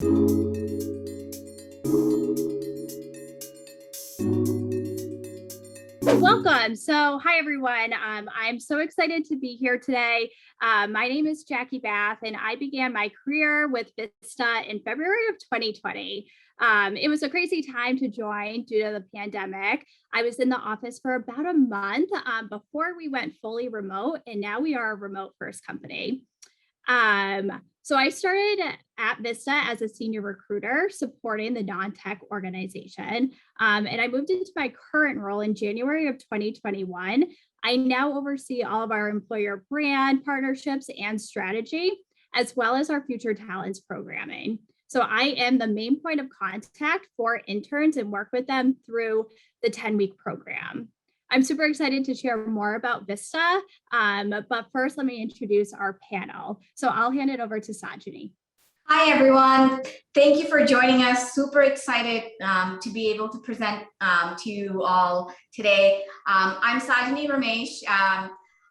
Welcome. So, hi everyone. I'm so excited to be here today. My name is Jackie Bath, and I began my career with Vista in February of 2020. It was a crazy time to join due to the pandemic. I was in the office for about a month before we went fully remote, and now we are a remote first company. So I started at Vista as a senior recruiter supporting the non-tech organization. And I moved into my current role in January of 2021. I now oversee all of our employer brand partnerships and strategy, as well as our future talents programming. So I am the main point of contact for interns and work with them through the 10-week program. I'm super excited to share more about Vista, but first let me introduce our panel. So I'll hand it over to Sajnee. Hi, everyone. Thank you for joining us. Super excited to be able to present to you all today. I'm Sajnee Ramesh. I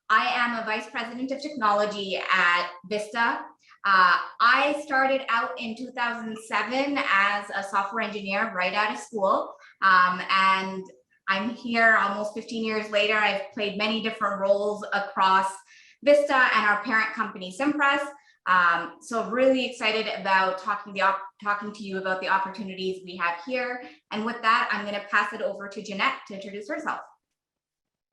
am a Vice President of Technology at Vista. I started out in 2007 as a software engineer right out of school, and I'm here almost 15 years later. I've played many different roles across Vista and our parent company, Simpress. So really excited about talking to you about the opportunities we have here. And with that, I'm going to pass it over to Jeanette to introduce herself.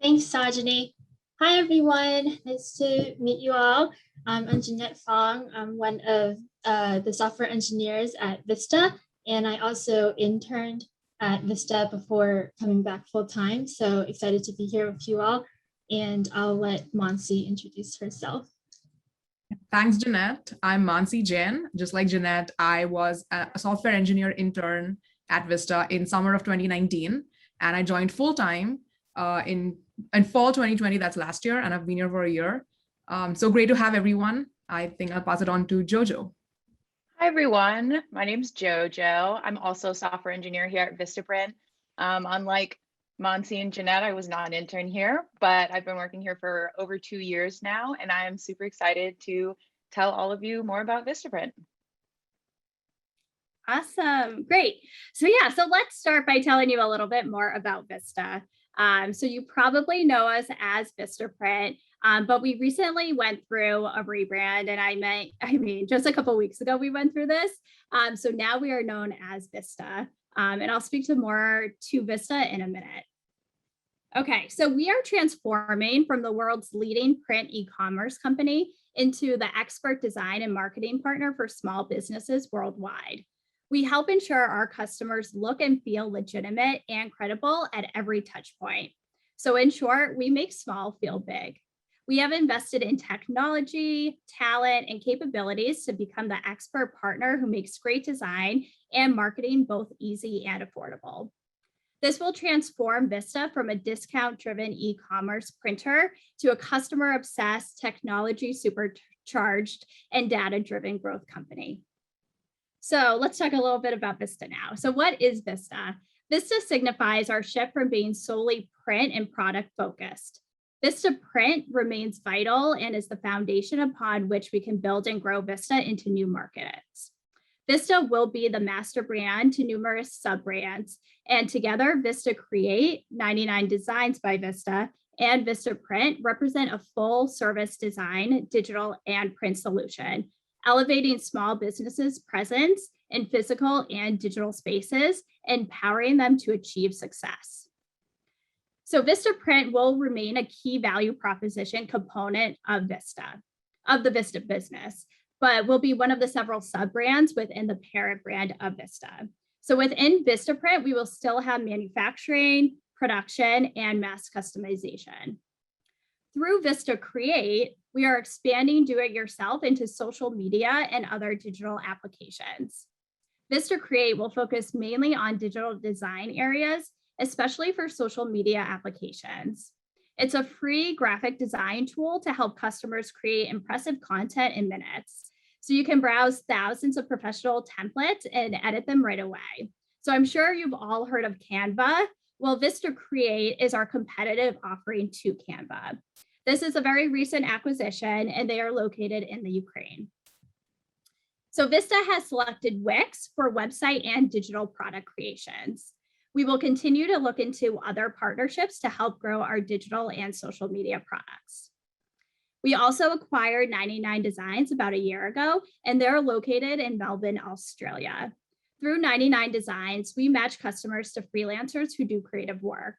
Thanks, Sajnee. Hi, everyone. Nice to meet you all. I'm Jeanette Fong. I'm one of the software engineers at Vista, and I also interned at Vista before coming back full time. So excited to be here with you all. And I'll let Mansi introduce herself. Thanks, Jeanette. I'm Mansi Jain. Just like Jeanette, I was a software engineer intern at Vista in summer of 2019. And I joined full time in fall 2020, that's last year. And I've been here for a year. So great to have everyone. I think I'll pass it on to Jojo. Hi, everyone. My name is Jojo. I'm also a software engineer here at Vistaprint. Unlike Mansi and Jeanette, I was not an intern here, but I've been working here for over 2 years now, and I am super excited to tell all of you more about Vistaprint. Awesome. Great. So let's start by telling you a little bit more about Vista. So you probably know us as Vistaprint, but we recently went through a rebrand, and I mean, just a couple of weeks ago, we went through this. So now we are known as Vista, and I'll speak to more to Vista in a minute. Okay, so we are transforming from the world's leading print e-commerce company into the expert design and marketing partner for small businesses worldwide. We help ensure our customers look and feel legitimate and credible at every touch point. So in short, we make small feel big. We have invested in technology, talent, and capabilities to become the expert partner who makes great design and marketing both easy and affordable. This will transform Vista from a discount-driven e-commerce printer to a customer-obsessed, technology-supercharged, and data-driven growth company. So let's talk a little bit about Vista now. So what is Vista? Vista signifies our shift from being solely print and product focused. Vista Print remains vital and is the foundation upon which we can build and grow Vista into new markets. Vista will be the master brand to numerous sub-brands, and together Vista Create, 99 Designs by Vista, and Vista Print represent a full service design, digital, and print solution, elevating small businesses' presence in physical and digital spaces, empowering them to achieve success. So Vista Print will remain a key value proposition component of the Vista business, but will be one of the several sub-brands within the parent brand of Vista. So within Vista Print, we will still have manufacturing, production, and mass customization. Through Vista Create, we are expanding do-it-yourself into social media and other digital applications. Vista Create will focus mainly on digital design areas, especially for social media applications. It's a free graphic design tool to help customers create impressive content in minutes. So you can browse thousands of professional templates and edit them right away. So I'm sure you've all heard of Canva. Well, Vista Create is our competitive offering to Canva. This is a very recent acquisition, and they are located in the Ukraine. So Vista has selected Wix for website and digital product creations. We will continue to look into other partnerships to help grow our digital and social media products. We also acquired 99 Designs about a year ago, and they're located in Melbourne, Australia. Through 99 Designs, we match customers to freelancers who do creative work.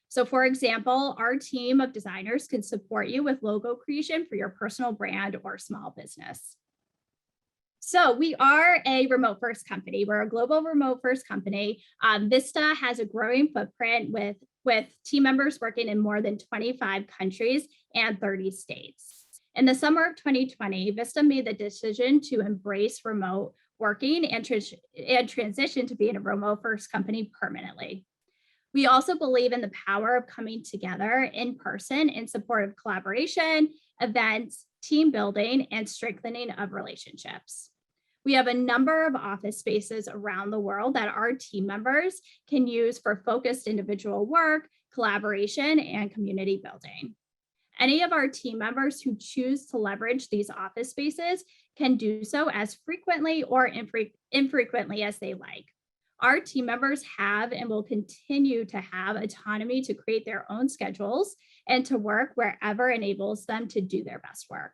So for example, our team of designers can support you with logo creation for your personal brand or small business. So we are a remote first company. We're a global remote first company. Vista has a growing footprint with team members working in more than 25 countries and 30 states. In the summer of 2020, Vista made the decision to embrace remote working and transition to being a remote first company permanently. We also believe in the power of coming together in person in support of collaboration, events, team building, and strengthening of relationships. We have a number of office spaces around the world that our team members can use for focused individual work, collaboration, and community building. Any of our team members who choose to leverage these office spaces can do so as frequently or infrequently as they like. Our team members have and will continue to have autonomy to create their own schedules and to work wherever enables them to do their best work.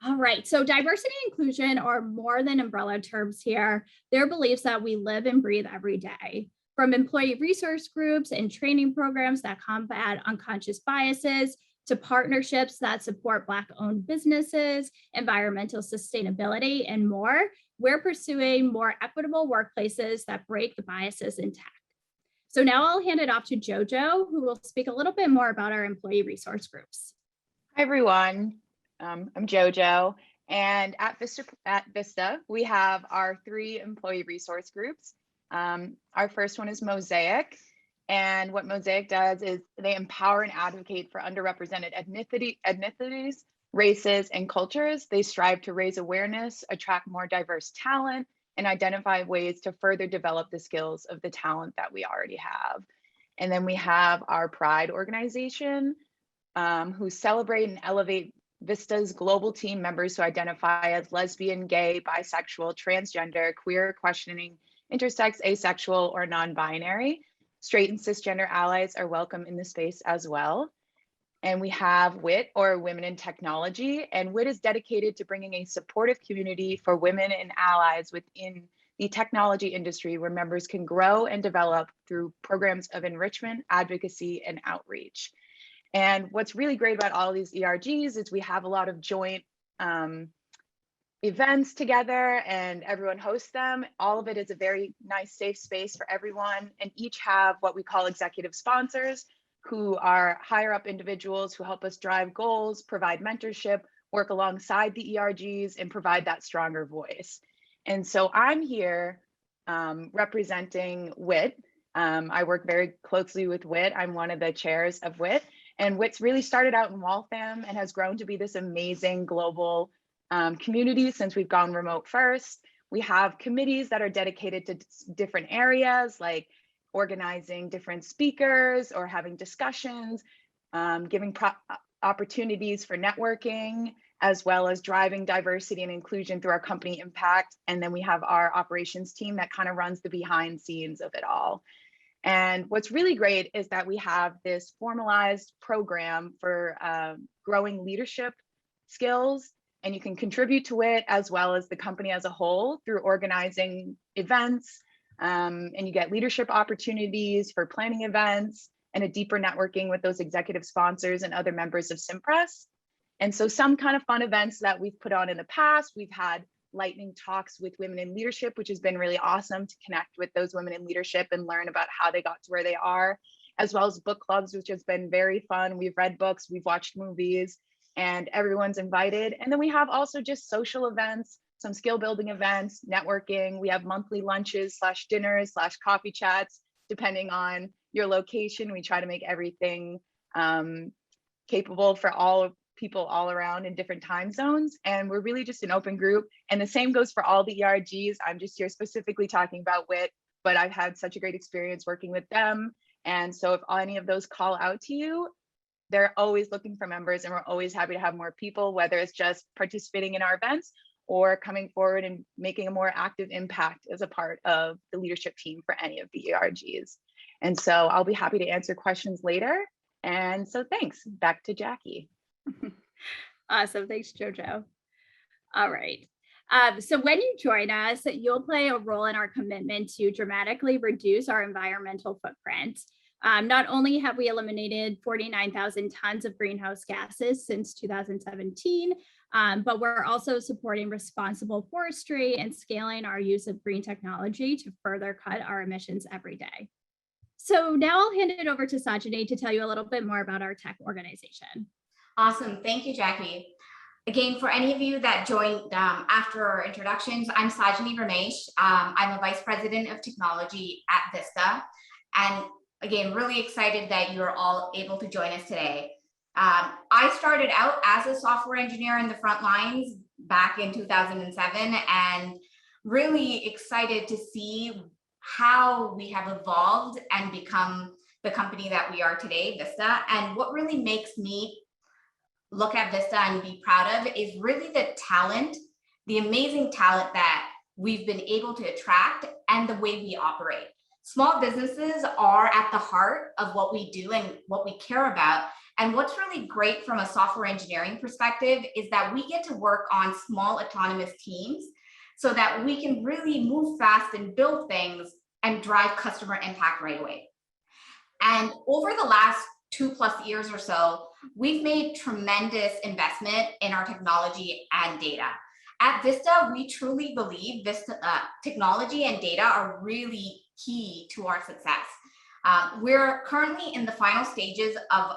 All right, so diversity and inclusion are more than umbrella terms here. They're beliefs that we live and breathe every day. From employee resource groups and training programs that combat unconscious biases, to partnerships that support Black-owned businesses, environmental sustainability, and more, we're pursuing more equitable workplaces that break the biases in tech. So now I'll hand it off to Jojo, who will speak a little bit more about our employee resource groups. Hi, everyone. I'm Jojo, and at Vista, we have our 3 employee resource groups. Our first one is Mosaic, and what Mosaic does is they empower and advocate for underrepresented ethnicities, races, and cultures. They strive to raise awareness, attract more diverse talent, and identify ways to further develop the skills of the talent that we already have. And then we have our Pride organization, who celebrate and elevate Vista's global team members who identify as lesbian, gay, bisexual, transgender, queer, questioning, intersex, asexual, or non-binary. Straight and cisgender allies are welcome in the space as well. And we have WIT, or Women in Technology, and WIT is dedicated to bringing a supportive community for women and allies within the technology industry where members can grow and develop through programs of enrichment, advocacy, and outreach. And what's really great about all of these ERGs is we have a lot of joint events together and everyone hosts them. All of it is a very nice, safe space for everyone, and each have what we call executive sponsors, who are higher up individuals who help us drive goals, provide mentorship, work alongside the ERGs, and provide that stronger voice. And so I'm here representing WIT. I work very closely with WIT. I'm one of the chairs of WIT. And WIT's really started out in Waltham and has grown to be this amazing global community since we've gone remote first. We have committees that are dedicated to different areas, like organizing different speakers or having discussions, giving opportunities for networking, as well as driving diversity and inclusion through our company impact. And then we have our operations team that kind of runs the behind scenes of it all. And what's really great is that we have this formalized program for growing leadership skills, and you can contribute to it as well as the company as a whole through organizing events, and you get leadership opportunities for planning events and a deeper networking with those executive sponsors and other members of Simpress. And so some kind of fun events that we've put on in the past, we've had lightning talks with women in leadership, which has been really awesome to connect with those women in leadership and learn about how they got to where they are, as well as book clubs, which has been very fun. We've read books, we've watched movies, and everyone's invited. And then we have also just social events, some skill building events, networking. We have monthly lunches / dinners / coffee chats, depending on your location. We try to make everything capable for all people all around in different time zones. And we're really just an open group. And the same goes for all the ERGs. I'm just here specifically talking about WIT, but I've had such a great experience working with them. And so if any of those call out to you, they're always looking for members, and we're always happy to have more people, whether it's just participating in our events or coming forward and making a more active impact as a part of the leadership team for any of the ERGs. And so I'll be happy to answer questions later. And so thanks. Back to Jackie. Awesome. Thanks, Jojo. All right. So when you join us, you'll play a role in our commitment to dramatically reduce our environmental footprint. Not only have we eliminated 49,000 tons of greenhouse gases since 2017, but we're also supporting responsible forestry and scaling our use of green technology to further cut our emissions every day. So now I'll hand it over to Sajnee to tell you a little bit more about our tech organization. Awesome. Thank you, Jackie. Again, for any of you that joined after our introductions, I'm Sajnee Ramesh. I'm a Vice President of Technology at Vista. And again, really excited that you're all able to join us today. I started out as a software engineer in the front lines back in 2007, and really excited to see how we have evolved and become the company that we are today, Vista. And what really makes me look at Vista and be proud of is really the talent, the amazing talent that we've been able to attract and the way we operate. Small businesses are at the heart of what we do and what we care about. And what's really great from a software engineering perspective is that we get to work on small autonomous teams so that we can really move fast and build things and drive customer impact right away. And over the last 2+ years or so, we've made tremendous investment in our technology and data. At Vista, we truly believe technology and data are really key to our success. We're currently in the final stages of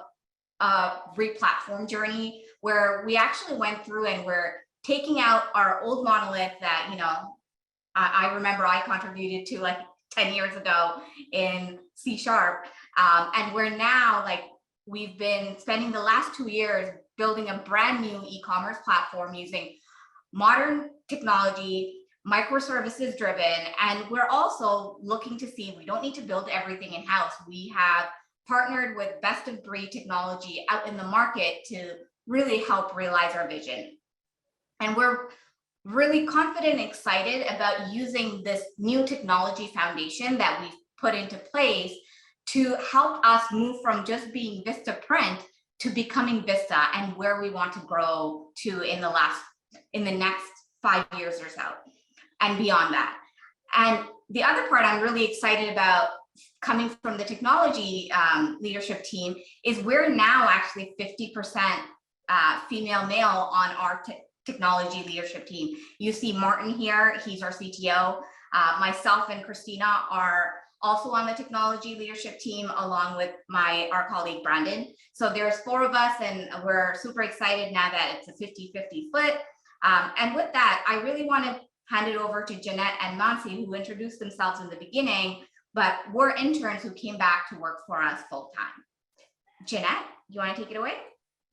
a re-platform journey where we actually went through and we're taking out our old monolith that, I remember I contributed to like 10 years ago in C#. And we're now we've been spending the last 2 years building a brand new e-commerce platform using modern technology, microservices driven, and we're also looking to see, we don't need to build everything in-house. We have partnered with best of breed technology out in the market to really help realize our vision. And we're really confident and excited about using this new technology foundation that we've put into place to help us move from just being Vista Print to becoming Vista and where we want to grow to in the next 5 years or so and beyond that. And the other part I'm really excited about coming from the technology leadership team is we're now actually 50% female male on our technology leadership team. You see Martin here, he's our CTO. Myself and Christina are also on the technology leadership team, along with our colleague Brandon. So there's 4 of us, and we're super excited now that it's a 50-50 split. And with that, I really want to hand it over to Jeanette and Mansi, who introduced themselves in the beginning, but we're interns who came back to work for us full time. Jeanette, you want to take it away?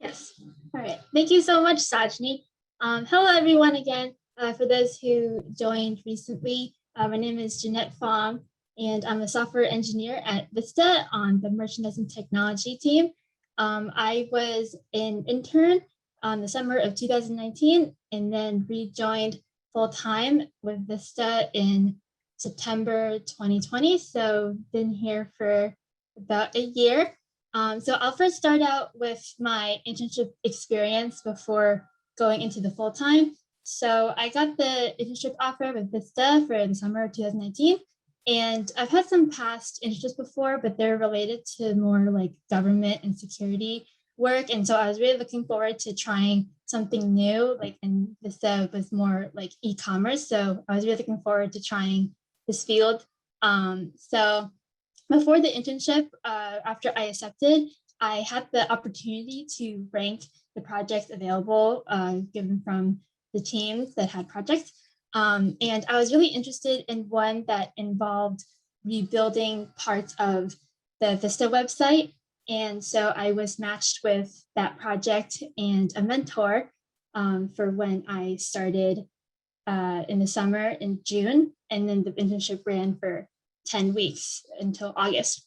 Yes. All right. Thank you so much, Sajnee. Hello, everyone, again. For those who joined recently, my name is Jeanette Fong, and I'm a software engineer at Vista on the merchandising technology team. I was an intern on the summer of 2019 and then rejoined full-time with Vista in September 2020. So been here for about a year. So I'll first start out with my internship experience before going into the full-time. So I got the internship offer with Vista for the summer of 2019. And I've had some past internships before, but they're related to more like government and security work. And so I was really looking forward to trying something new, and Vista was more like e-commerce. So I was really looking forward to trying this field. So before the internship, after I accepted, I had the opportunity to rank the projects available given from the teams that had projects. And I was really interested in one that involved rebuilding parts of the Vista website. And so I was matched with that project and a mentor for when I started in the summer in June. And then the internship ran for 10 weeks until August.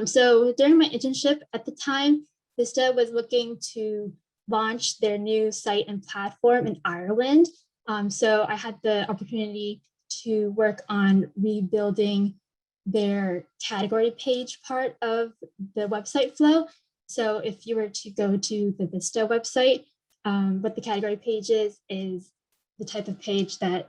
So during my internship at the time, Vista was looking to launch their new site and platform in Ireland. So I had the opportunity to work on rebuilding their category page part of the website flow. So if you were to go to the Vista website, what the category page is the type of page that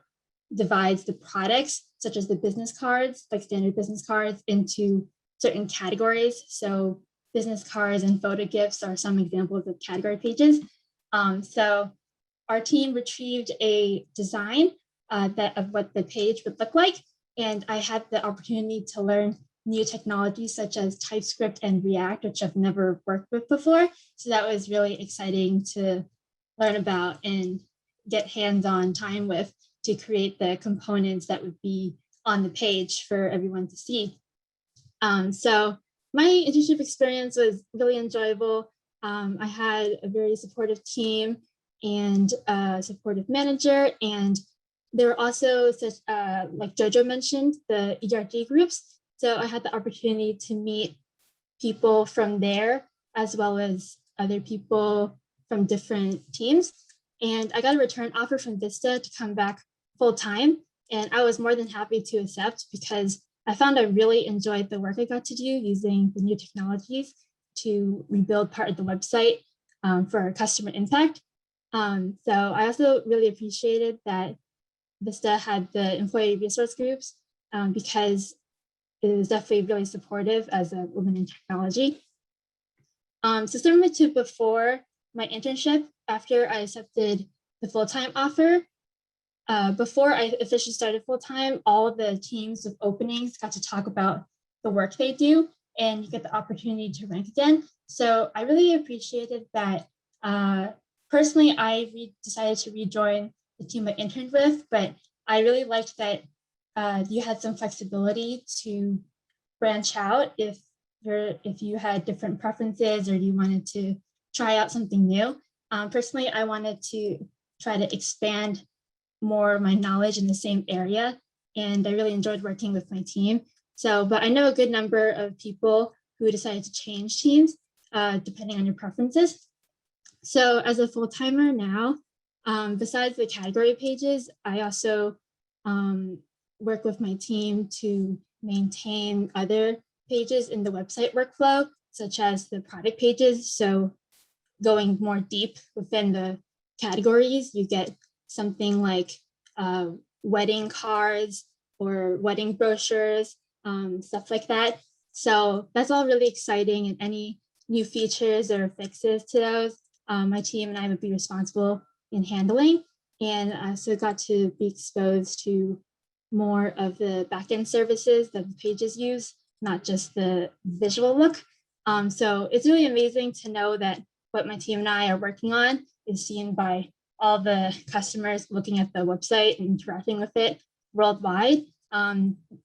divides the products, such as the business cards, like standard business cards, into certain categories. So business cards and photo gifts are some examples of category pages. So our team retrieved a design of what the page would look like. And I had the opportunity to learn new technologies such as TypeScript and React, which I've never worked with before. So that was really exciting to learn about and get hands-on time with to create the components that would be on the page for everyone to see. So my internship experience was really enjoyable. I had a very supportive team and a supportive manager, and there were also such, like Jojo mentioned, the ERG groups. So I had the opportunity to meet people from there, as well as other people from different teams. And I got a return offer from Vista to come back full time. And I was more than happy to accept because I found I really enjoyed the work I got to do using the new technologies to rebuild part of the website for customer impact. So I also really appreciated that Vista had the employee resource groups because it was definitely really supportive as a woman in technology. So similar to before my internship, after I accepted the full-time offer, before I officially started full-time, all of the teams with openings got to talk about the work they do, and you get the opportunity to rank again. So I really appreciated that. Personally, I decided to rejoin the team I interned with, but I really liked that you had some flexibility to branch out if you had different preferences or you wanted to try out something new. Personally, I wanted to try to expand more my knowledge in the same area, and I really enjoyed working with my team. So, but I know a good number of people who decided to change teams depending on your preferences. So as a full-timer now, besides the category pages, I also work with my team to maintain other pages in the website workflow, such as the product pages. So going more deep within the categories, you get something like wedding cards or wedding brochures, stuff like that. So that's all really exciting, and any new features or fixes to those, my team and I would be responsible in handling. And I also got to be exposed to more of the backend services that the pages use, not just the visual look. So it's really amazing to know that what my team and I are working on is seen by all the customers looking at the website and interacting with it worldwide.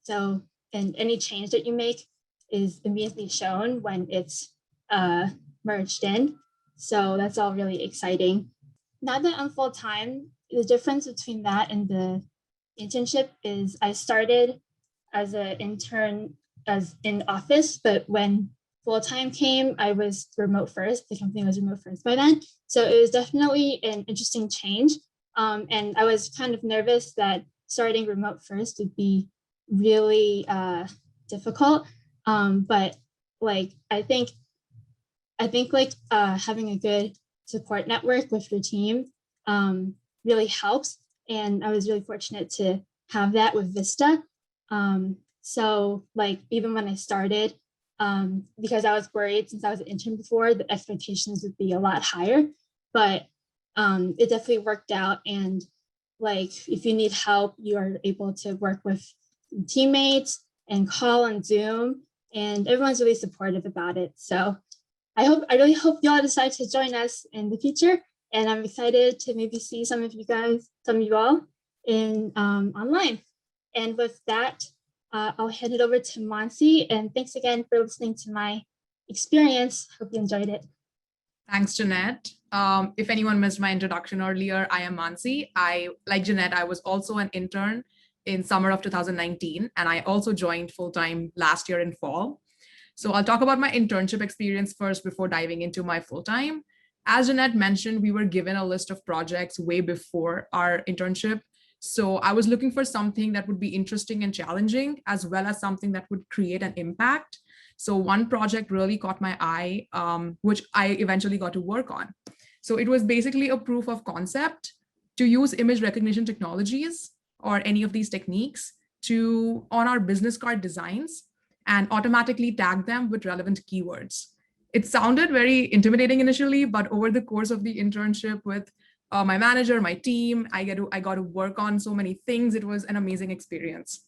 So, and any change that you make is immediately shown when it's merged in. So that's all really exciting. Now that I'm full-time, the difference between that and the internship is I started as an intern as in office, but when full-time came, I was remote first. The company was remote first by then. So it was definitely an interesting change. And I was kind of nervous that starting remote first would be really difficult. But like, I think like having a good support network with your team really helps. And I was really fortunate to have that with Vista. So like, even when I started, because I was worried since I was an intern before, the expectations would be a lot higher, but it definitely worked out. And like, if you need help, you are able to work with teammates and call on Zoom, and everyone's really supportive about it. So I really hope y'all decide to join us in the future. And I'm excited to maybe see some of you all in online. And with that, I'll hand it over to Mansi. And thanks again for listening to my experience. Hope you enjoyed it. Thanks, Jeanette. If anyone missed my introduction earlier, I am Mansi. Like Jeanette, I was also an intern in summer of 2019, and I also joined full-time last year in fall. So I'll talk about my internship experience first before diving into my full-time. As Jeanette mentioned, we were given a list of projects way before our internship. So I was looking for something that would be interesting and challenging, as well as something that would create an impact. So one project really caught my eye, which I eventually got to work on. So it was basically a proof of concept to use image recognition technologies or any of these techniques on our business card designs and automatically tag them with relevant keywords. It sounded very intimidating initially, but over the course of the internship with my manager, my team, I got to work on so many things. It was an amazing experience.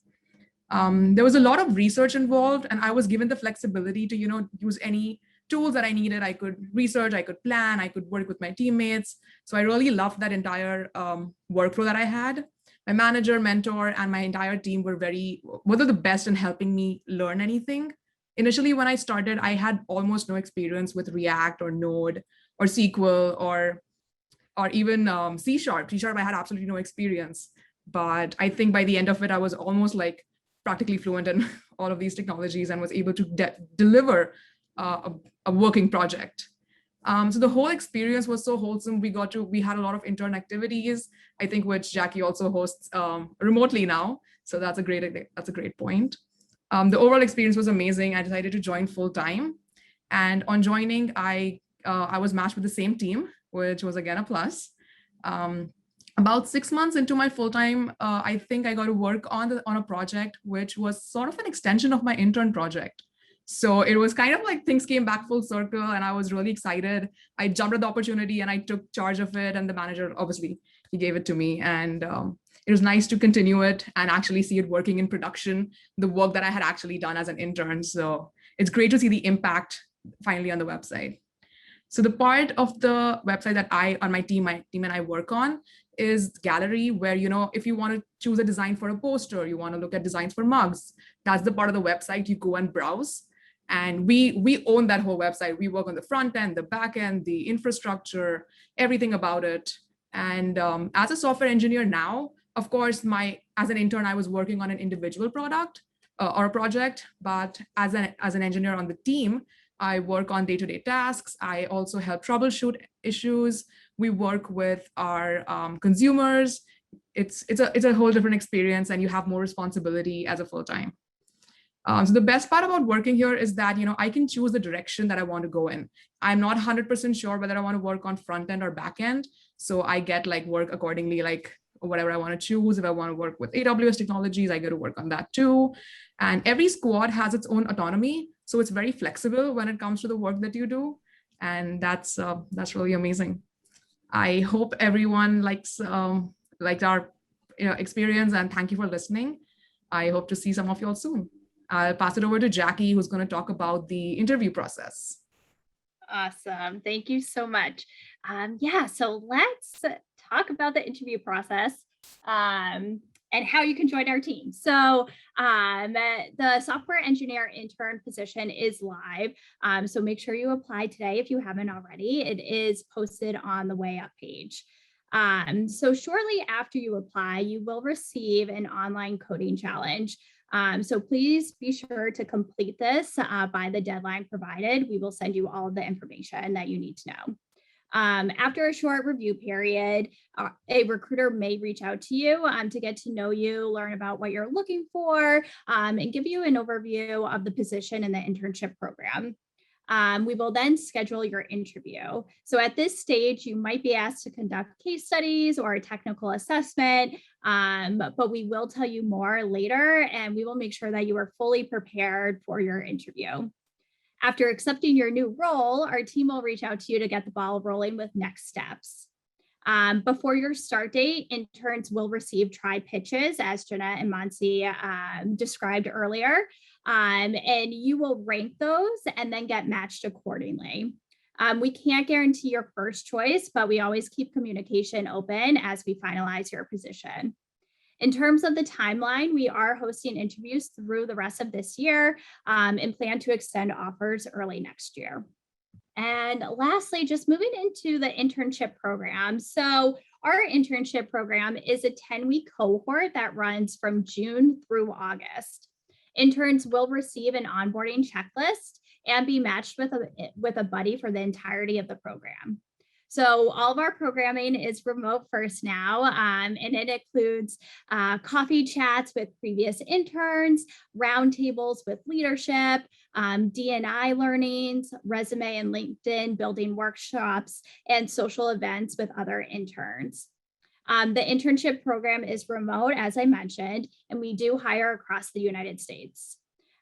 There was a lot of research involved, and I was given the flexibility to, use any tools that I needed. I could research, I could plan, I could work with my teammates. So I really loved that entire workflow that I had. My manager, mentor, and my entire team were the best in helping me learn anything. Initially, when I started, I had almost no experience with React or Node or SQL or even C#. C#, I had absolutely no experience. But I think by the end of it, I was almost like practically fluent in all of these technologies and was able to deliver a working project. So the whole experience was so wholesome. We had a lot of intern activities, I think, which Jackie also hosts remotely now. So that's a great point. The overall experience was amazing. I decided to join full time, and on joining, I was matched with the same team, which was again a plus. About 6 months into my full time, I think I got to work on a project which was sort of an extension of my intern project. So it was kind of like things came back full circle, and I was really excited. I jumped at the opportunity and I took charge of it. And the manager, obviously, he gave it to me. And it was nice to continue it and actually see it working in production, the work that I had actually done as an intern. So it's great to see the impact finally on the website. So the part of the website that my team and I work on is gallery, where, if you want to choose a design for a poster, you want to look at designs for mugs, that's the part of the website you go and browse. And we own that whole website. We work on the front end, the back end, the infrastructure, everything about it. And as a software engineer now, of course, as an intern, I was working on an individual product or a project, but as an engineer on the team, I work on day-to-day tasks. I also help troubleshoot issues. We work with our consumers. It's a whole different experience, and you have more responsibility as a full-time. So the best part about working here is that, I can choose the direction that I want to go in. I'm not 100% sure whether I want to work on front end or back end. So I get work accordingly, whatever I want to choose. If I want to work with AWS technologies, I get to work on that too. And every squad has its own autonomy. So it's very flexible when it comes to the work that you do. And that's really amazing. I hope everyone liked our experience, and thank you for listening. I hope to see some of you all soon. I'll pass it over to Jackie, who's going to talk about the interview process. Awesome. Thank you so much. So let's talk about the interview process and how you can join our team. So the software engineer intern position is live. So make sure you apply today if you haven't already. It is posted on the WayUp page. So shortly after you apply, you will receive an online coding challenge. So please be sure to complete this by the deadline provided. We will send you all of the information that you need to know. After a short review period, a recruiter may reach out to you to get to know you, learn about what you're looking for, and give you an overview of the position in the internship program. We will then schedule your interview. So at this stage, you might be asked to conduct case studies or a technical assessment, but we will tell you more later, and we will make sure that you are fully prepared for your interview. After accepting your new role, our team will reach out to you to get the ball rolling with next steps. Before your start date, interns will receive tri-pitches, as Jeanette and Mansi described earlier, and you will rank those and then get matched accordingly. We can't guarantee your first choice, but we always keep communication open as we finalize your position. In terms of the timeline, we are hosting interviews through the rest of this year and plan to extend offers early next year. And lastly, just moving into the internship program. So our internship program is a 10-week cohort that runs from June through August. Interns will receive an onboarding checklist and be matched with a buddy for the entirety of the program. So all of our programming is remote first now, and it includes coffee chats with previous interns, roundtables with leadership, D&I learnings, resume and LinkedIn building workshops, and social events with other interns. The internship program is remote, as I mentioned, and we do hire across the United States.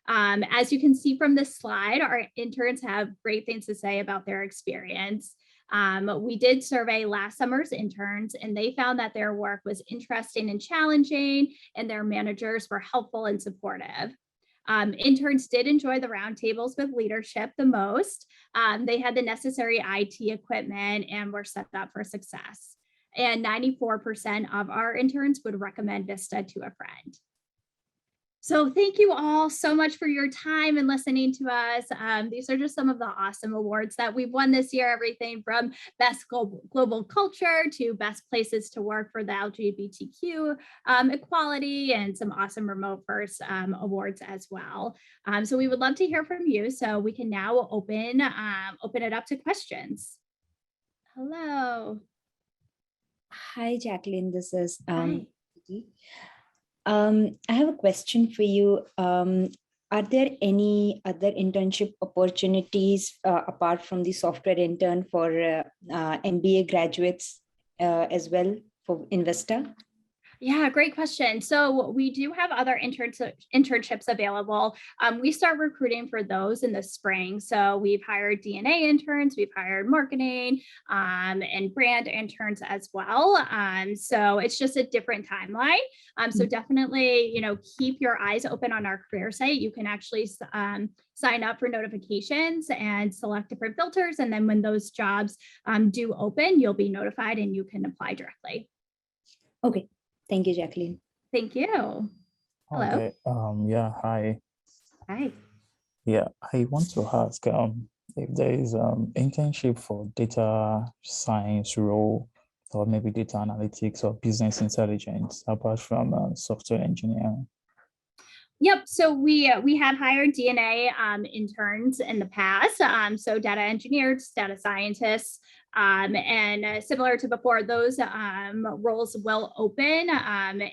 As you can see from this slide, our interns have great things to say about their experience. We did survey last summer's interns, and they found that their work was interesting and challenging, and their managers were helpful and supportive. Interns did enjoy the roundtables with leadership the most. They had the necessary IT equipment and were set up for success. And 94% of our interns would recommend Vista to a friend. So thank you all so much for your time and listening to us. These are just some of the awesome awards that we've won this year, everything from Best Global Culture to Best Places to Work for the LGBTQ equality, and some awesome Remote First awards as well. So we would love to hear from you. So we can now open it up to questions. Hello. Hi, Jacqueline. This is Hi. I have a question for you. Are there any other internship opportunities apart from the software intern for MBA graduates as well for Vista? Yeah, great question. So we do have other internships available. We start recruiting for those in the spring. So we've hired DNA interns, we've hired marketing and brand interns as well. So it's just a different timeline. So definitely, keep your eyes open on our career site. You can actually sign up for notifications and select different filters. And then when those jobs do open, you'll be notified and you can apply directly. Okay. Thank you, Jacqueline. Thank you. Hello. Okay. Yeah. Hi. Hi. Yeah. I want to ask if there is internship for data science role, or maybe data analytics or business intelligence apart from software engineering. Yep. So we had hired DNA interns in the past. So data engineers, data scientists, and similar to before, those roles will open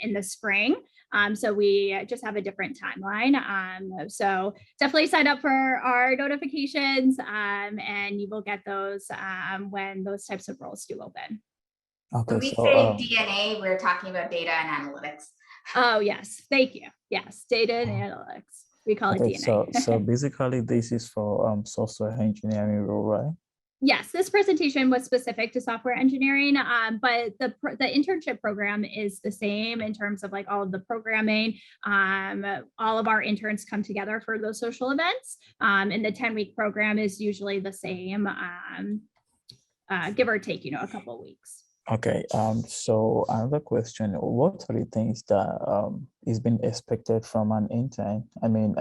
in the spring. So we just have a different timeline. So definitely sign up for our notifications, and you will get those when those types of roles do open. Okay. When we So say DNA, we're talking about data and analytics. Oh, yes. Thank you. Yes. Data and analytics. We call it okay. DNA. So basically, this is for software engineering role, right? Yes, this presentation was specific to software engineering, but the internship program is the same in terms of like all of the programming. All of our interns come together for those social events, and the 10-week program is usually the same, give or take, a couple of weeks. Okay. So another question: what are the things that is being expected from an intern? I mean,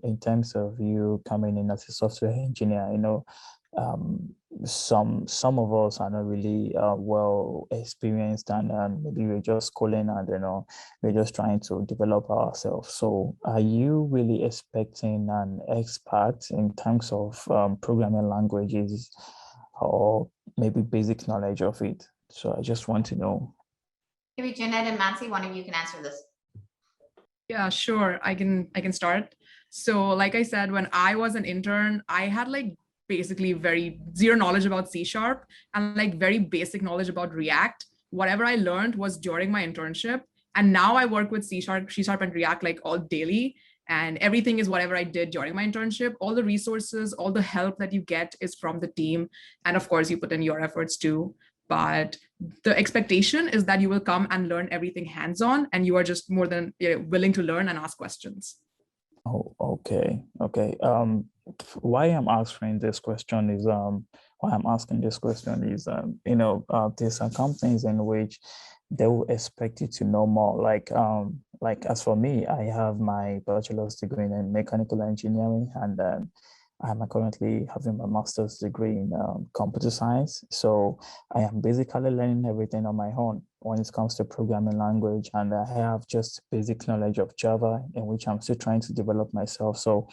in terms of you coming in as a software engineer, some of us are not really well experienced, and maybe we're just schooling, and we're just trying to develop ourselves. So are you really expecting an expert in terms of programming languages, or maybe basic knowledge of it? So I just want to know. Maybe Jeanette and Mansi, one of you can answer this. Yeah, sure. I can start. So like I said, when I was an intern, I had basically very zero knowledge about C# and very basic knowledge about React. Whatever I learned was during my internship. And now I work with C# and React all daily. And everything is whatever I did during my internship. All the resources, all the help that you get is from the team. And of course, you put in your efforts too. But the expectation is that you will come and learn everything hands-on, and you are just more than willing to learn and ask questions. Oh, okay. Why I'm asking this question is there's some companies in which they will expect you to know more. Like as for me, I have my bachelor's degree in mechanical engineering, and I'm currently having my master's degree in computer science. So I am basically learning everything on my own when it comes to programming language. And I have just basic knowledge of Java, in which I'm still trying to develop myself. So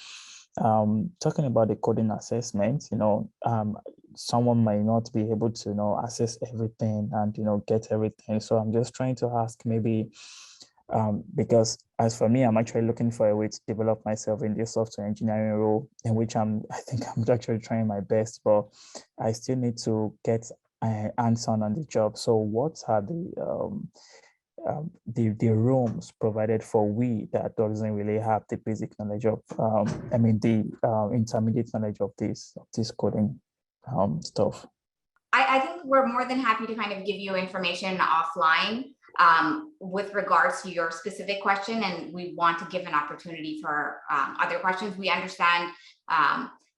talking about the coding assessment, someone might not be able to access everything and get everything. So I'm just trying to ask maybe because as for me, I'm actually looking for a way to develop myself in this software engineering role, in which I think I'm actually trying my best, but I still need to get hands-on on the job. So what are the rooms provided for we that doesn't really have the basic knowledge of the intermediate knowledge of this coding stuff? I think we're more than happy to kind of give you information offline with regards to your specific question, and we want to give an opportunity for other questions. We understand,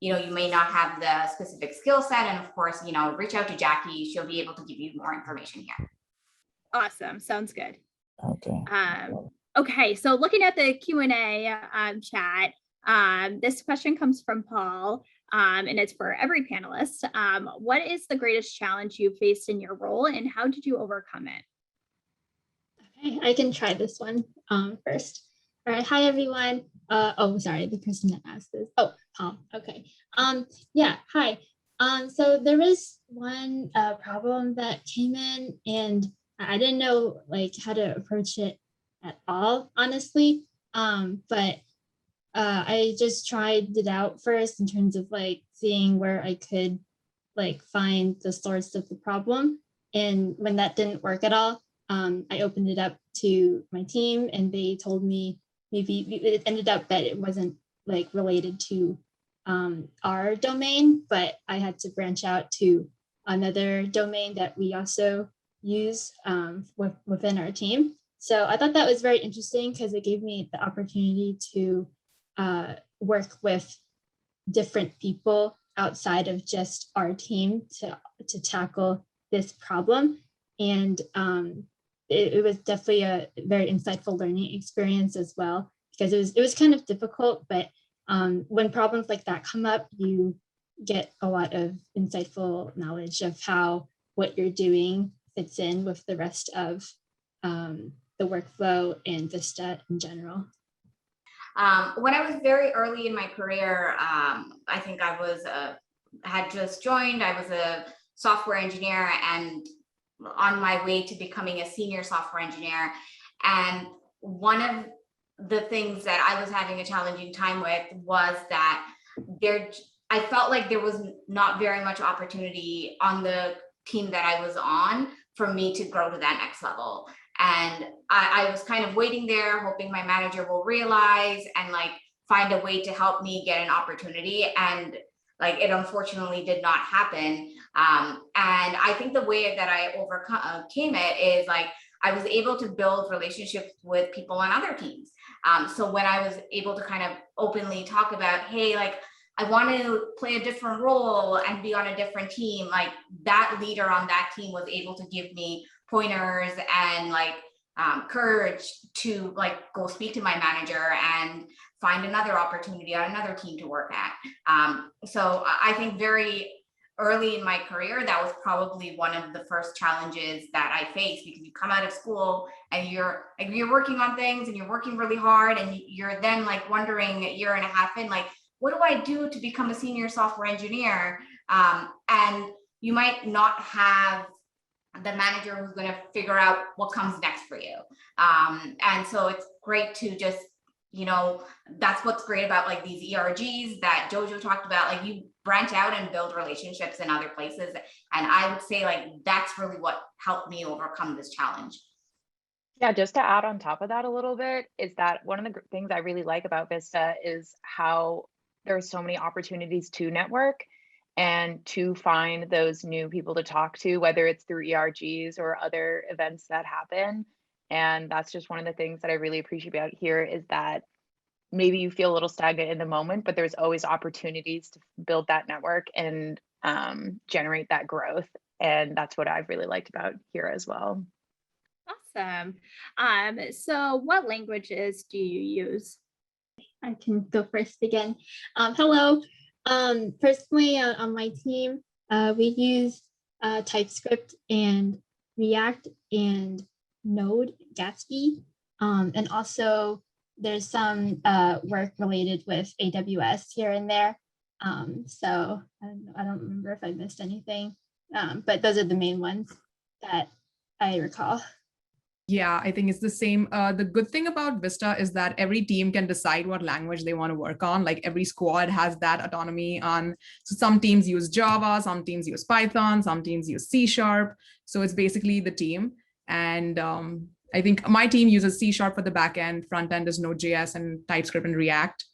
you may not have the specific skill set, and of course, reach out to Jackie. She'll be able to give you more information here. Awesome. Sounds good. Okay. Okay. So looking at the Q&A chat, this question comes from Paul, and it's for every panelist. What is the greatest challenge you faced in your role, and how did you overcome it? Okay, I can try this one first. All right, hi everyone. Oh, sorry, the person that asked this. Oh, Paul. Okay. Yeah, hi. So there was one problem that came in, and I didn't know how to approach it at all, honestly. But I just tried it out first in terms of seeing where I could find the source of the problem. And when that didn't work at all, I opened it up to my team, and they told me maybe it ended up that it wasn't related to our domain, but I had to branch out to another domain that we also use within our team. So I thought that was very interesting because it gave me the opportunity to work with different people outside of just our team to tackle this problem. And it was definitely a very insightful learning experience as well, because it was kind of difficult, but when problems like that come up, you get a lot of insightful knowledge of how what you're doing fits in with the rest of the workflow and Vista in general. When I was very early in my career, I think I was had just joined. I was a software engineer and on my way to becoming a senior software engineer. And one of the things that I was having a challenging time with was that I felt like there was not very much opportunity on the team that I was on for me to grow to that next level. And I was kind of waiting there, hoping my manager will realize and find a way to help me get an opportunity. And it unfortunately did not happen. And I think the way that I overcame it is I was able to build relationships with people on other teams. So when I was able to kind of openly talk about, hey, I want to play a different role and be on a different team, that leader on that team was able to give me pointers and courage to go speak to my manager and find another opportunity on another team to work at. So I think very early in my career, that was probably one of the first challenges that I faced, because you come out of school and you're working on things and you're working really hard, and you're then wondering a year and a half in, what do I do to become a senior software engineer? And you might not have the manager who's going to figure out what comes next for you. And so it's great to just, that's what's great about these ERGs that Jojo talked about. You branch out and build relationships in other places. And I would say that's really what helped me overcome this challenge. Yeah, just to add on top of that a little bit, is that one of the things I really like about Vista is how there are so many opportunities to network and to find those new people to talk to, whether it's through ERGs or other events that happen. And that's just one of the things that I really appreciate about here, is that maybe you feel a little stagnant in the moment, but there's always opportunities to build that network and generate that growth. And that's what I've really liked about here as well. Awesome. So what languages do you use? I can go first again. Hello. Personally, on my team, we use TypeScript and React and Node, Gatsby. And also there's some work related with AWS here and there. So I don't remember if I missed anything, but those are the main ones that I recall. Yeah, I think it's the same. The good thing about Vista is that every team can decide what language they want to work on. Like every squad has that autonomy on. So some teams use Java, some teams use Python, some teams use C#. So it's basically the team. And I think my team uses C# for the backend, front end is Node.js and TypeScript and React,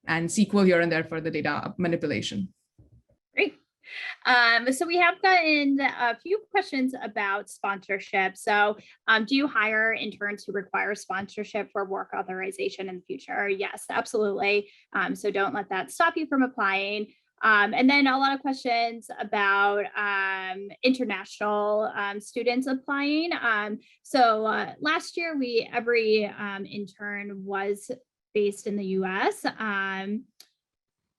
and SQL here and there for the data manipulation. Great. So we have gotten a few questions about sponsorship. So do you hire interns who require sponsorship for work authorization in the future? Yes, absolutely. So don't let that stop you from applying. And then a lot of questions about international students applying. So last year, every intern was based in the US.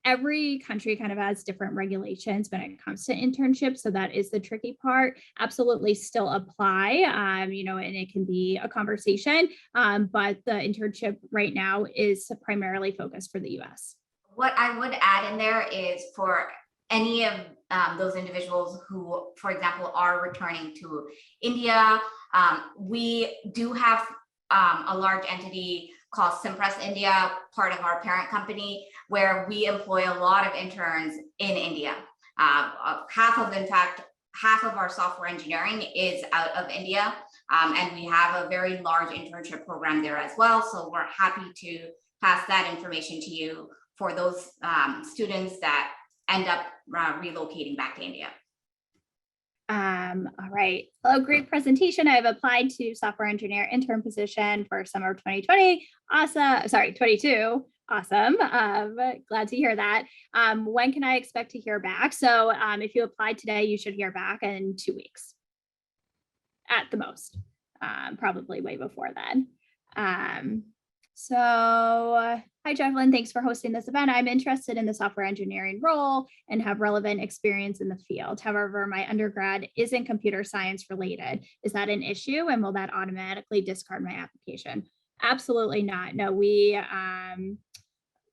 Every country kind of has different regulations when it comes to internships. So that is the tricky part. Absolutely still apply, and it can be a conversation, but the internship right now is primarily focused for the US. What I would add in there is for any of those individuals who, for example, are returning to India, we do have a large entity called Simpress India, part of our parent company, where we employ a lot of interns in India. Half of our software engineering is out of India, and we have a very large internship program there as well. So we're happy to pass that information to you for those students that end up relocating back to India. All right. Hello, great presentation. I've applied to software engineer intern position for summer of 2020. Awesome. Sorry, 22. Awesome. Glad to hear that. When can I expect to hear back? So if you applied today, you should hear back in 2 weeks at the most, probably way before then. Hi, Jacqueline. Thanks for hosting this event. I'm interested in the software engineering role and have relevant experience in the field. However, my undergrad isn't computer science related. Is that an issue? And will that automatically discard my application? Absolutely not. No, we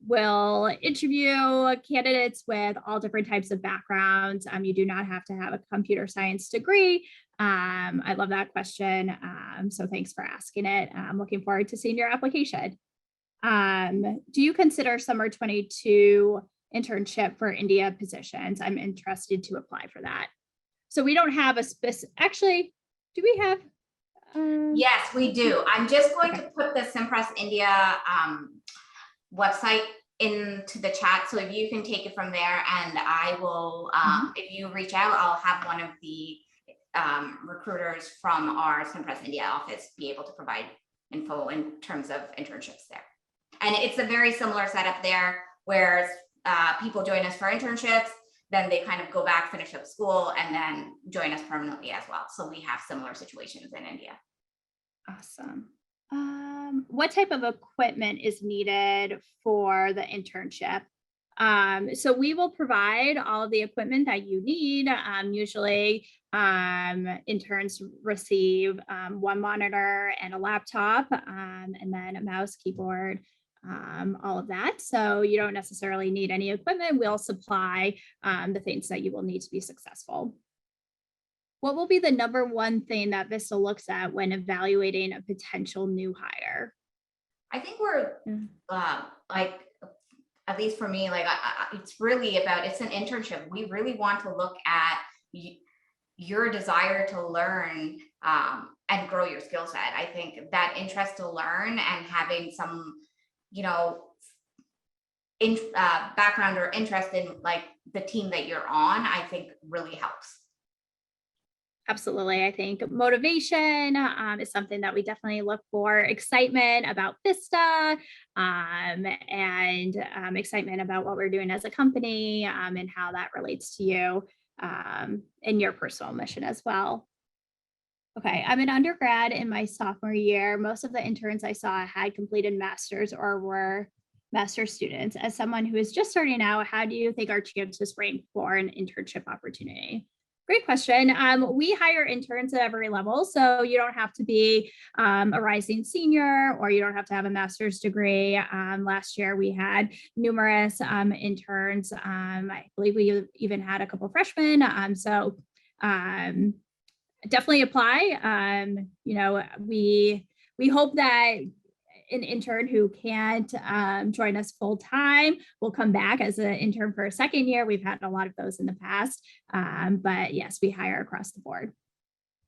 will interview candidates with all different types of backgrounds. You do not have to have a computer science degree. I love that question. So thanks for asking it. I'm looking forward to seeing your application. Do you consider summer 22 internship for India positions? I'm interested to apply for that. So we don't have a specific, actually, do we have? Yes, we do. I'm just going to put the Simpress India website into the chat. So if you can take it from there, and I will, if you reach out, I'll have one of the recruiters from our Simpress India office be able to provide info in terms of internships there. And it's a very similar setup there, where people join us for internships, then they kind of go back, finish up school, and then join us permanently as well. So we have similar situations in India. Awesome. What type of equipment is needed for the internship? So we will provide all of the equipment that you need. Usually interns receive one monitor and a laptop, and then a mouse, keyboard, all of that. So you don't necessarily need any equipment. We'll supply the things that you will need to be successful. What will be the number one thing that Vista looks at when evaluating a potential new hire? I think we're like, at least for me, like it's really about, it's an internship. We really want to look at your desire to learn and grow your skill set. I think that interest to learn and having some, background or interest in like the team that you're on, I think really helps. Absolutely. I think motivation is something that we definitely look for. Excitement about Vista, and excitement about what we're doing as a company, and how that relates to you and your personal mission as well. Okay, I'm an undergrad in my sophomore year. Most of the interns I saw had completed master's or were master's students. As someone who is just starting out, how do you think our chances rank for an internship opportunity? Great question. We hire interns at every level, so you don't have to be a rising senior, or you don't have to have a master's degree. Last year, we had numerous interns. I believe we even had a couple freshmen. So definitely apply. We hope that an intern who can't join us full time will come back as an intern for a second year. We've had a lot of those in the past, but yes, we hire across the board.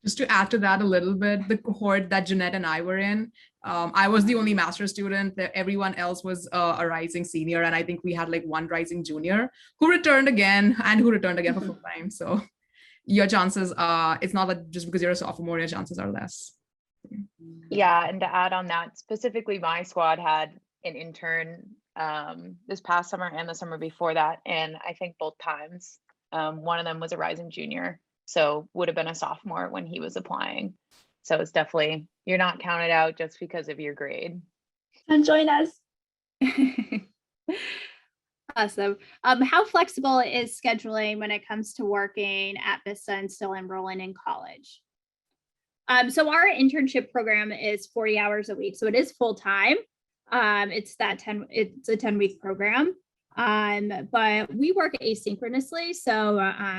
Just to add to that a little bit, the cohort that Jeanette and I were in, I was the only master's student. Everyone else was a rising senior, and I think we had like one rising junior who returned again for full time. So your chances, it's not that just because you're a sophomore, your chances are less. Yeah, and to add on that, specifically my squad had an intern this past summer and the summer before that, and I think both times one of them was a rising junior, so would have been a sophomore when he was applying. So it's definitely, you're not counted out just because of your grade. And join us. Awesome. How flexible is scheduling when it comes to working at Vista and still enrolling in college? So our internship program is 40 hours a week, so it is full time. It's a 10-week program, but we work asynchronously. So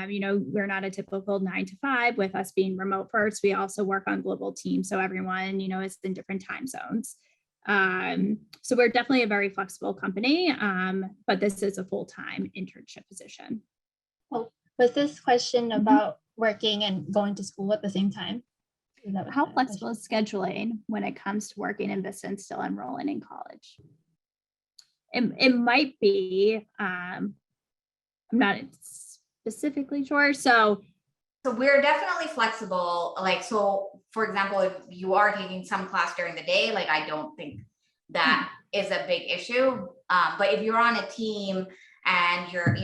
we're not a typical 9 to 5 with us being remote first. We also work on global teams, so everyone is in different time zones. So we're definitely a very flexible company, but this is a full-time internship position. Oh, was this question about working and going to school at the same time? How flexible is scheduling when it comes to working in Vista and still enrolling in college? It might be, I'm not specifically sure. So we're definitely flexible. Like, so for example, if you are taking some class during the day, like I don't think that is a big issue. But if you're on a team and your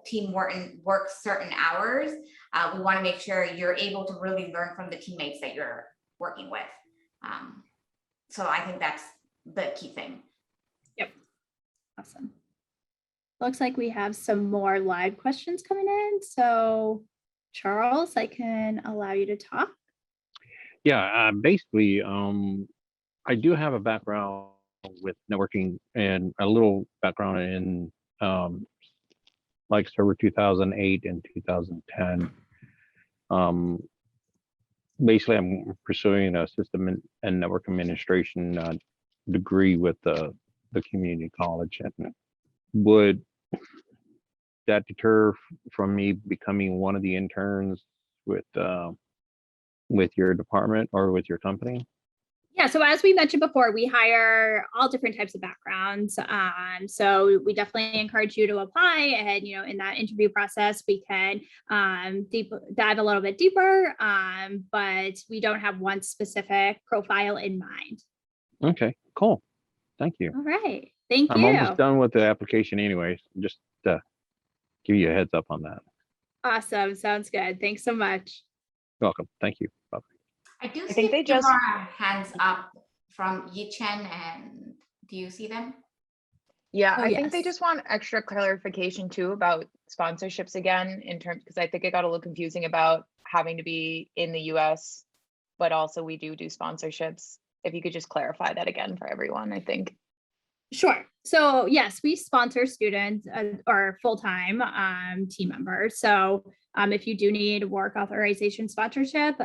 team works certain hours, we want to make sure you're able to really learn from the teammates that you're working with. So I think that's the key thing. Yep. Awesome. Looks like we have some more live questions coming in. So Charles, I can allow you to talk. Yeah, basically, I do have a background with networking and a little background in like server 2008 and 2010. Basically, I'm pursuing a system and network administration degree with the community college. And would that deter from me becoming one of the interns with your department or with your company? Yeah, so as we mentioned before, we hire all different types of backgrounds. So we definitely encourage you to apply, and in that interview process, we can dive a little bit deeper, but we don't have one specific profile in mind. Okay, cool. Thank you. All right, thank you. I'm almost done with the application anyways, just to give you a heads up on that. Awesome, sounds good. Thanks so much. You're welcome. Thank you. Bye. I do I see think they a few just more hands up from Yichen, and do you see them? Yeah, Oh, I think they yes. just want extra clarification too about sponsorships again, in terms, because I think it got a little confusing about having to be in the US, but also we do sponsorships. If you could just clarify that again for everyone, I think. Sure. So yes, we sponsor students or full-time team members. So if you do need work authorization sponsorship,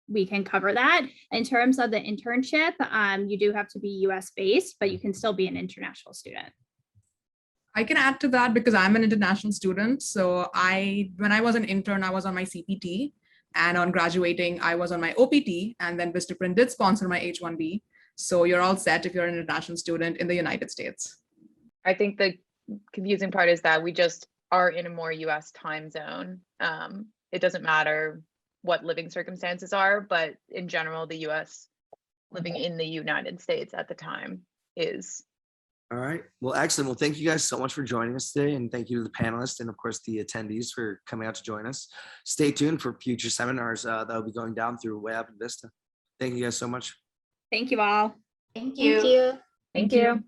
we can cover that. In terms of the internship, you do have to be US based, but you can still be an international student. I can add to that because I'm an international student. So when I was an intern, I was on my CPT, and on graduating, I was on my OPT, and then Vistaprint did sponsor my H-1B. So you're all set if you're an international student in the United States. I think the confusing part is that we just are in a more US time zone. It doesn't matter what living circumstances are, but in general, the US living in the United States at the time is. All right. Well, excellent. Well, thank you guys so much for joining us today. And thank you to the panelists and of course the attendees for coming out to join us. Stay tuned for future seminars that will be going down through WayUp and Vista. Thank you guys so much. Thank you all. Thank you. Thank you. Thank you.